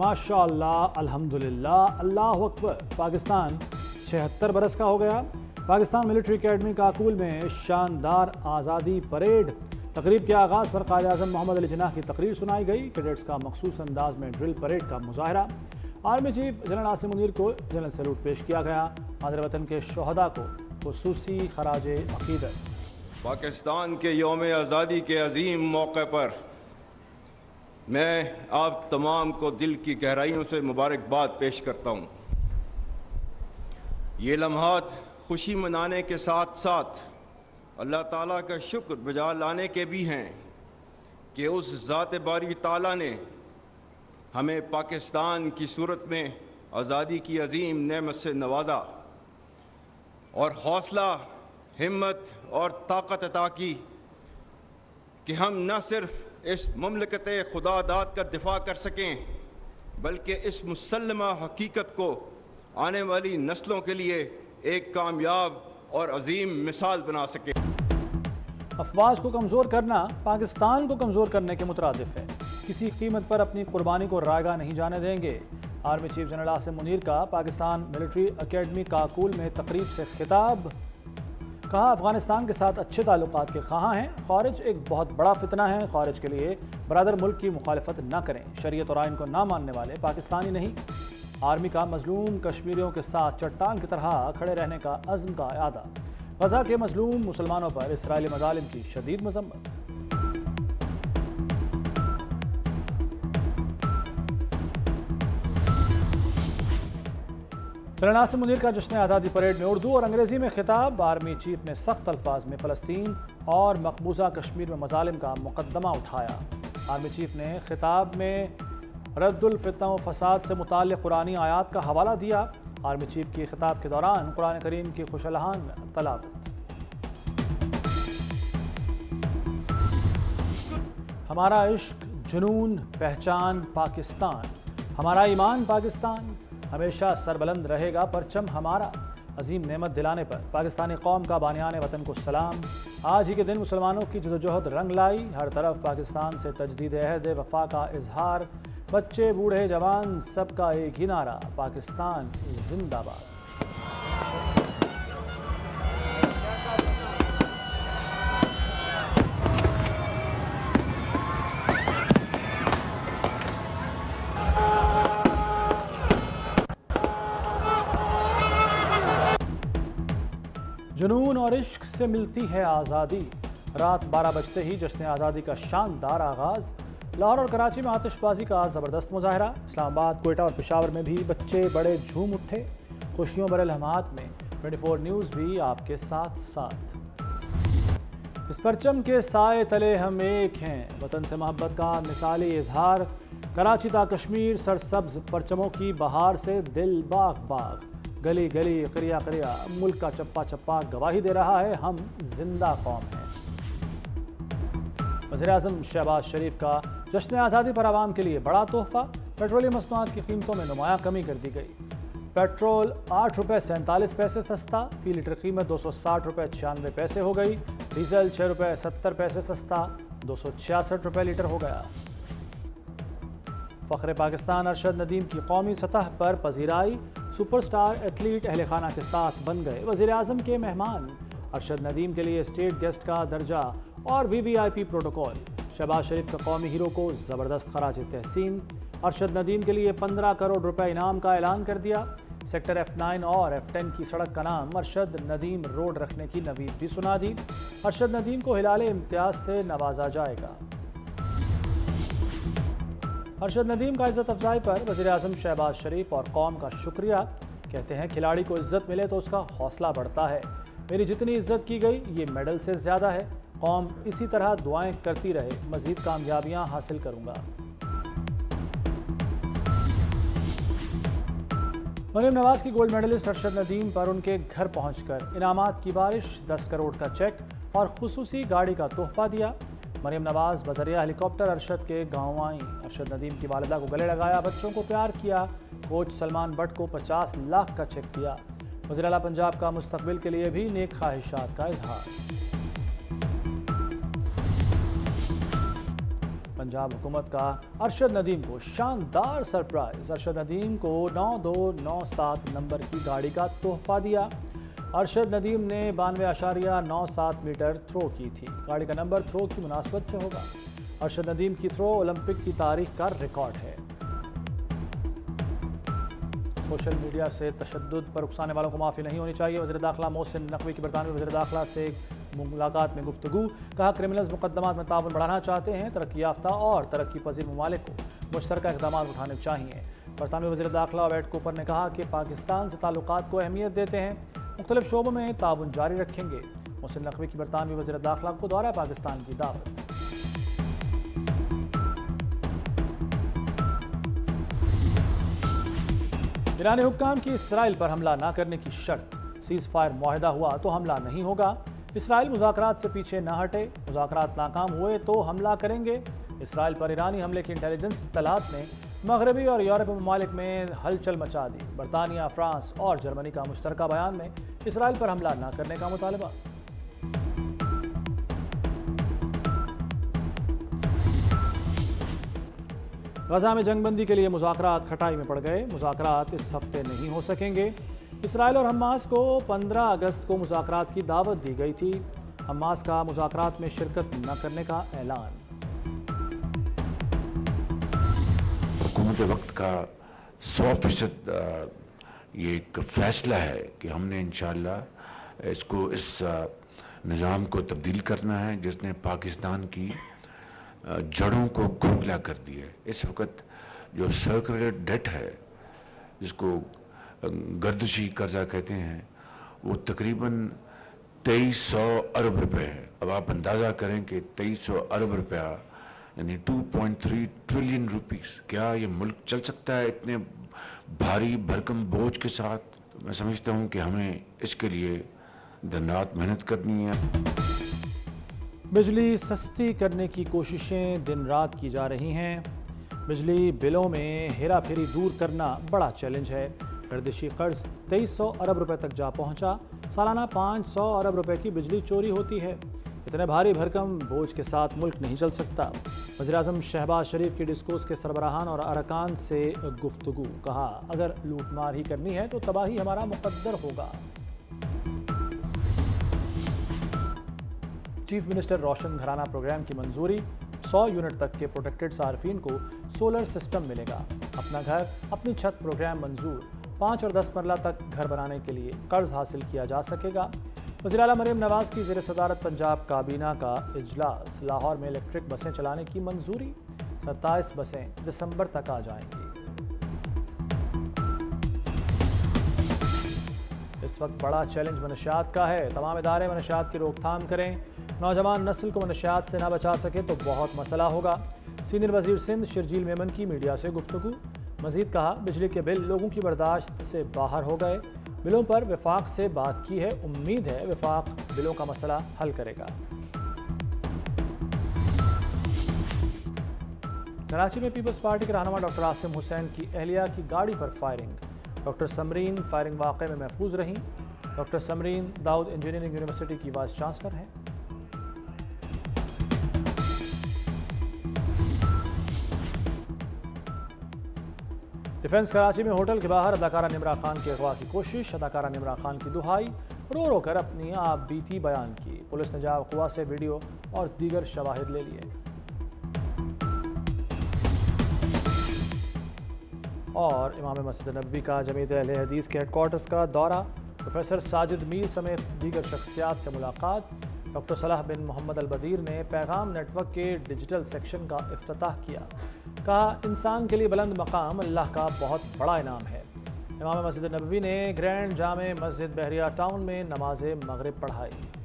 माशाअल्लाह, अल्हम्दुलिल्लाह, अल्लाह अकबर। पाकिस्तान 76 बरस का हो गया। पाकिस्तान मिलिट्री एकेडमी काकूल में शानदार आज़ादी परेड। तकरीब के आगाज़ पर क़ायद आज़म मोहम्मद अली जिन्नाह की तकरीर सुनाई गई। कैडेट्स का मखसूस अंदाज में ड्रिल परेड का मुजाहरा। Army chief general Asim Munir को जनरल सैल्यूट पेश किया गया। मादर वतन के शोहदा को खुसूसी खराज अक़ीदत। पाकिस्तान के यौम आज़ादी के अजीम मौके पर मैं आप तमाम को दिल की गहराइयों से मुबारकबाद पेश करता हूँ। ये लम्हात खुशी मनाने के साथ साथ अल्लाह ताला का शुक्र बजा लाने के भी हैं कि उस ज़ात बारी ताला ने हमें पाकिस्तान की सूरत में आज़ादी की अजीम नेमत से नवाजा और हौसला, हिम्मत और ताकत अता की कि हम न सिर्फ इस ममलकत खुदादाद का दिफा कर सकें बल्कि इस मुसल्लमा हकीकत को आने वाली नस्लों के लिए एक कामयाब और अजीम मिसाल बना सकें। अफवाज को कमज़ोर करना पाकिस्तान को कमज़ोर करने के मुतरादिफ है। किसी कीमत पर अपनी कुर्बानी को रायगा नहीं जाने देंगे। Army chief general Asim Munir का पाकिस्तान मिलिट्री एकेडमी काकूल में तकरीब से खिताब। कहा, अफगानिस्तान के साथ अच्छे ताल्लुकात के ख़्वाहां हैं। ख़ारिज एक बहुत बड़ा फितना है। ख़ारिज के लिए बरादर मुल्क की मुखालफत न करें। शरीयत और आइन को ना मानने वाले पाकिस्तानी नहीं। आर्मी का मजलूम कश्मीरियों के साथ चट्टान की तरह खड़े रहने का अज़्म का इरादा। गज़ा के मजलूम मुसलमानों पर इसराइली मज़ालिम की शदीद मज़म्मत। जनरल आसिम मुनीर का जश्न आज़ादी परेड में उर्दू और अंग्रेज़ी में खिताब। आर्मी चीफ ने सख्त अल्फाज में फ़लस्तीन और मकबूजा कश्मीर में मज़ालिम का मुकदमा उठाया। आर्मी चीफ ने खिताब में रद्दुल फितना व फसाद से मुताल्लिक़ कुरानी आयात का हवाला दिया। आर्मी चीफ की खिताब के दौरान कुरान करीम की खुशलहान तलावत। हमारा इश्क, जुनून, पहचान पाकिस्तान, हमारा ईमान पाकिस्तान, हमेशा सरबलंद रहेगा परचम हमारा। अजीम नेमत दिलाने पर पाकिस्तानी कौम का बानियान वतन को सलाम। आज ही के दिन मुसलमानों की जदोजहद रंग लाई। हर तरफ पाकिस्तान से तजदीद अहद वफा का इजहार। बच्चे, बूढ़े, जवान, सबका एक ही नारा, पाकिस्तान जिंदाबाद। जुनून और इश्क से मिलती है आज़ादी। रात 12 बजते ही जश्न आज़ादी का शानदार आगाज़। लाहौर और कराची में आतिशबाजी का ज़बरदस्त मुजाहरा। इस्लामाबाद, कोयटा और पेशावर में भी बच्चे बड़े झूम उठे। खुशियों भरे लम्हात में 24 न्यूज़ भी आपके साथ साथ। इस परचम के साए तले हम एक हैं, वतन से मोहब्बत का मिसाली इजहार। कराची ता कश्मीर सरसब्ज परचमों की बहार से दिल बाग बाग। गली गली, क़रिया क़रिया, मुल्क का चप्पा चप्पा गवाही दे रहा है, हम जिंदा कौम हैं। वज़ीर-ए-आज़म शहबाज शरीफ का जश्न आज़ादी पर आवाम के लिए बड़ा तोहफ़ा। पेट्रोलियम मसनूआत की कीमतों में नुमायां कमी कर दी गई। पेट्रोल 8 रुपये 47 पैसे सस्ता, फ़ी लीटर कीमत 260 रुपये 96 पैसे हो गई। डीजल 6 रुपये 70 पैसे सस्ता, 266 रुपये लीटर हो गया। फ़ख्र पाकिस्तान अरशद नदीम की कौमी सतह पर पजीराई। सुपरस्टार एथलीट अहल खाना के साथ बन गए वज़ीर-ए-आज़म के मेहमान। अरशद नदीम के लिए स्टेट गेस्ट का दर्जा और VVIP प्रोटोकॉल। शहबाज शरीफ का कौमी हीरो को ज़बरदस्त खराज तहसीन। अरशद नदीम के लिए 15 करोड़ रुपए इनाम का ऐलान कर दिया। सेक्टर F9 और F10 की सड़क का नाम अरशद नदीम रोड रखने की नवीद भी सुना दी। अरशद नदीम को हिलाले इम्तियाज से नवाजा जाएगा। अरशद नदीम का इज़्ज़त अफजाई पर वज़ीर-ए-आज़म शहबाज शरीफ और कौम का शुक्रिया। कहते हैं, खिलाड़ी को इज़्ज़त मिले तो उसका हौसला बढ़ता है। मेरी जितनी इज़्ज़त की गई ये मेडल से ज़्यादा है। कौम इसी तरह दुआएं करती रहे, मज़ीद कामयाबियां हासिल करूँगा। मरियम नवाज़ की गोल्ड मेडलिस्ट अरशद नदीम पर उनके घर पहुंचकर इनामात की बारिश, 10 करोड़ का चेक और खुसूसी गाड़ी का तोहफा दिया। मरियम नवाज़ बज़रिया हेलीकॉप्टर अरशद के गाँव आई। अरशद नदीम की वालिदा को गले लगाया, बच्चों को प्यार किया। कोच सलमान बट को 50 लाख का चेक दिया। वज़ीर आला पंजाब का मुस्तकबिल के लिए भी नेक ख्वाहिशात का इजहार। पंजाब हुकूमत का अरशद नदीम को शानदार सरप्राइज। अरशद नदीम को 9297 नंबर की गाड़ी का तोहफा दिया। अरशद नदीम ने 92.97 मीटर थ्रो की थी। गाड़ी का नंबर थ्रो की मुनासबत से होगा। अरशद नदीम की थ्रो ओलंपिक की तारीख का रिकॉर्ड है। सोशल मीडिया से तशद्दुद पर उकसाने वालों को माफ़ी नहीं होनी चाहिए। वज़ीर दाखिला मोहसिन नकवी की बरतानवी वज़ीर दाखिला से मुलाकात में गुफ्तगू। कहा क्रिमिनल्स मुकदमात में ताउन बढ़ाना चाहते हैं। तरक्की याफ्ता और तरक्की पजीर ममालिक को मुश्तरका इक़दाम उठाने चाहिए। बरतानवी वज़ीर दाखिला वेट कूपर ने कहा कि पाकिस्तान से ताल्लुकात को अहमियत देते हैं, मुख्तलिफ शोबों में ताउन जारी रखेंगे। मोहसिन नकवी की बरतानवी वज़ीर दाखिला को दौरा पाकिस्तान की दावत। ईरानी हुक्काम की इसराइल पर हमला न करने की शर्त। सीज़ फायर मुआहिदा हुआ तो हमला नहीं होगा। इसराइल मुज़ाकरात से पीछे न हटे। मुज़ाकरात नाकाम हुए तो हमला करेंगे। इसराइल पर ईरानी हमले की इंटेलिजेंस इत्तलात ने मगरबी और यूरोपीय ममालिक में हलचल मचा दी। बरतानिया, फ्रांस और जर्मनी का मुश्तरका बयान में इसराइल पर हमला न करने का मुतालबा। गजा में जंगबंदी के लिए मुज़ाकरात खटाई में पड़ गए। मुज़ाकरात इस हफ्ते नहीं हो सकेंगे। इसराइल और हमास को 15 अगस्त को मुज़ाकरात की दावत दी गई थी। हमास का मुज़ाकरात में शिरकत न करने का ऐलान। हुकूमत वक्त का 100% ये एक फ़ैसला है कि हमने इंशाअल्लाह इसको इस निज़ाम को तब्दील करना है जिसने पाकिस्तान की जड़ों को खोखला कर दिया है। इस वक्त जो सर्कुलर डेट है, जिसको गर्दशी कर्जा कहते हैं, वो तकरीबन 2300 अरब रुपए है। अब आप अंदाज़ा करें कि 2300 अरब रुपया यानी 2.3 ट्रिलियन रुपीस। क्या ये मुल्क चल सकता है इतने भारी भरकम बोझ के साथ? मैं समझता हूँ कि हमें इसके लिए दिन रात मेहनत करनी है। बिजली सस्ती करने की कोशिशें दिन रात की जा रही हैं। बिजली बिलों में हेरा फेरी दूर करना बड़ा चैलेंज है। गर्दिशी कर्ज 2300 अरब रुपए तक जा पहुंचा। सालाना 500 अरब रुपए की बिजली चोरी होती है। इतने भारी भरकम बोझ के साथ मुल्क नहीं चल सकता। वज़ीर-ए-आज़म शहबाज शरीफ की डिस्कोर्स के सरबराहान और अरकान से गुफ्तगू। कहा अगर लूटमार ही करनी है तो तबाही हमारा मुकद्दर होगा। चीफ मिनिस्टर रोशन घराना प्रोग्राम की मंजूरी। 100 यूनिट तक के प्रोटेक्टेड सार्फिन को सोलर सिस्टम मिलेगा। अपना घर अपनी छत प्रोग्राम मंजूर। 5 और 10 मरला तक घर बनाने के लिए कर्ज हासिल किया जा सकेगा। वज़ीर आला मरीम नवाज की ज़ेर सदारत पंजाब काबीना का इजलास। लाहौर में इलेक्ट्रिक बसें चलाने की मंजूरी। 27 बसें दिसंबर तक आ जाएंगी। इस वक्त बड़ा चैलेंज मनशियात का है। तमाम इदारे मनशियात की रोकथाम करें। नौजवान नस्ल को मनशियात से ना बचा सके तो बहुत मसला होगा। सीनियर वजीर सिंध शर्जील मेमन की मीडिया से गुफ्तगू। मजीद कहा बिजली के बिल लोगों की बर्दाश्त से बाहर हो गए। बिलों पर वफाक से बात की है। उम्मीद है वफाक बिलों का मसला हल करेगा। कराची में पीपल्स पार्टी के रहनुमा डॉक्टर आसिम हुसैन की अहलिया की गाड़ी पर फायरिंग। डॉक्टर समरीन फायरिंग वाक़े में महफूज रहीं। Doctor Samreen Daud engineering university की वाइस चांसलर हैं। डिफेंस कराची में होटल के बाहर अदाकारा निमरा खान के अगवा की कोशिश। अदाकारा निमरा खान की दुहाई। रो रो कर अपनी आप बीती बयान की। पुलिस ने जाब अगवा से वीडियो और दीगर शवाहिद ले लिए। और इमाम मस्जिद नबवी का जमीयत अहले हदीस के हेडक्वार्टर्स का दौरा। प्रोफेसर साजिद मीर समेत दीगर शख्सियात से मुलाकात। डॉक्टर सलाह बिन मोहम्मद अल बदीर ने पैगाम नेटवर्क के डिजिटल सेक्शन का इफ्तिताह किया। कहा इंसान के लिए बुलंद मकाम अल्लाह का बहुत बड़ा इनाम है। इमाम मस्जिद नबवी ने ग्रैंड जामे मस्जिद बहरिया टाउन में नमाज मगरिब पढ़ाई।